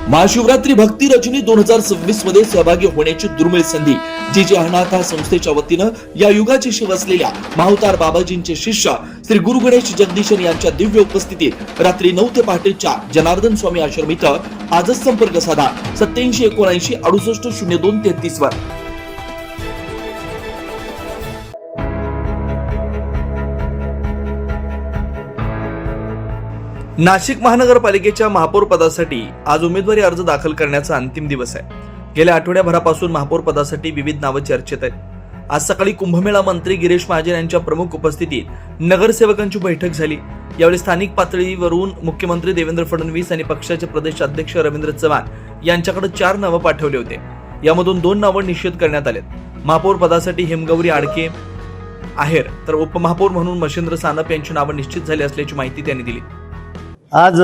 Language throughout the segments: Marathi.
महाशिवरात्री भक्ती रजनी 2026 मध्ये सहभागी होण्याची दुर्मिळ संधी जी अनाथ संस्थेच्या वतीनं या युगाची शिव असलेल्या माहुतार बाबाजींचे शिष्य श्री गुरु गणेश जगदीशन यांच्या दिव्य उपस्थितीत रात्री 9 ते पहाटे 4 जनार्दन स्वामी आश्रम इथं आजच संपर्क साधा 8779 68 02 33 वर। नाशिक महानगरपालिकेच्या महापौर पदासाठी आज उमेदवारी अर्ज दाखल करण्याचा अंतिम दिवस आहे। गेल्या आठवड्याभरापासून महापौर पदासाठी विविध नावं चर्चेत आहेत। आज सकाळी कुंभमेळा मंत्री गिरीश महाजन यांच्या प्रमुख उपस्थितीत नगरसेवकांची बैठक झाली। यावेळी स्थानिक पातळीवरून मुख्यमंत्री देवेंद्र फडणवीस आणि पक्षाचे प्रदेश अध्यक्ष रवींद्र चव्हाण यांच्याकडे 4 नावं पाठवले होते। यामधून 2 नावं निश्चित करण्यात आलेत। महापौर पदासाठी हिमगौरी आडके आहेर तर उपमहापौर म्हणून मच्छिंद्र सानप यांची नावं निश्चित झाली असल्याची माहिती त्यांनी दिली। आज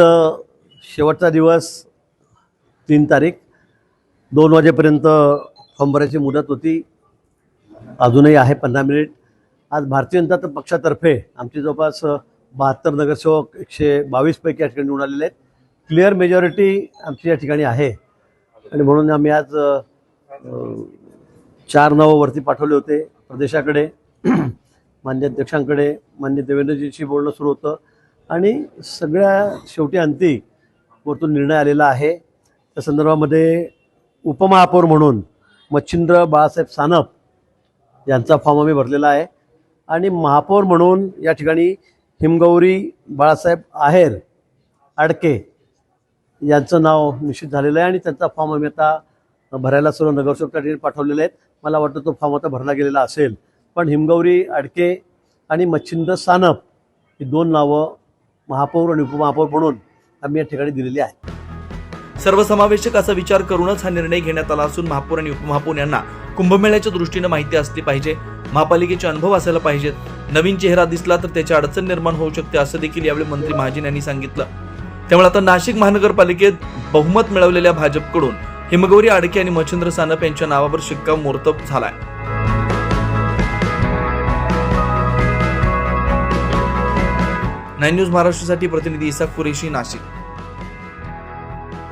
शेवटचा दिवस 3 तारीख 2 वाजेपर्यंत फॉर्म भरायची मुदत होती। अजूनही आहे 15 मिनिट। आज भारतीय जनता पक्षातर्फे आमची जवळपास 72 नगरसेवक 122 पैकी या ठिकाणी निवडून आलेले आहेत। क्लिअर मेजॉरिटी आमची या ठिकाणी आहे आणि म्हणून आम्ही आज 4 नावं वरती पाठवले होते प्रदेशाकडे, मान्य अध्यक्षांकडे, मान्य देवेंद्रजींशी बोलणं सुरू होतं आणि सगळ्या शेवटी अंती वरतून निर्णय आलेला आहे। त्या संदर्भामध्ये उपमहापौर म्हणून मच्छिंद्र बाळासाहेब सानप यांचा फॉर्म आम्ही भरलेला आहे आणि महापौर म्हणून या ठिकाणी हिमगौरी बाळासाहेब आहेर आडके यांचं नाव निश्चित झालेलं आहे आणि त्यांचा फॉर्म आम्ही आता भरायला सर्व नगरसेवक त्या ठिकाणी पाठवलेले आहेत। मला वाटतं तो फॉर्म आता भरला गेलेला असेल, पण हिमगौरी आडके आणि मच्छिंद्र सानप ही 2 नावं महापौर आणि उपमहापौर म्हणून आम्ही या ठिकाणी दिलेली आहे। सर्वसमावेशक असा विचार करूनच हा निर्णय घेण्यात आला असून महापौर आणि उपमहापौर यांना कुंभमेळ्याच्या दृष्टीने माहिती असली पाहिजे, महापालिकेचे अनुभव असायला पाहिजेत। नवीन चेहरा दिसला तर त्याची अडचण निर्माण होऊ शकते असं देखील यावेळी मंत्री महाजन यांनी सांगितलं। त्यामुळे आता नाशिक महानगरपालिकेत बहुमत मिळवलेल्या भाजपकडून हिमगौरी आडके आणि मच्छिंद्र सानप यांच्या नावावर शिक्कामोर्तब झालाय। 9 न्यूज महाराष्ट्रासाठी प्रतिनिधी इसाक कुरेशी, नाशिक।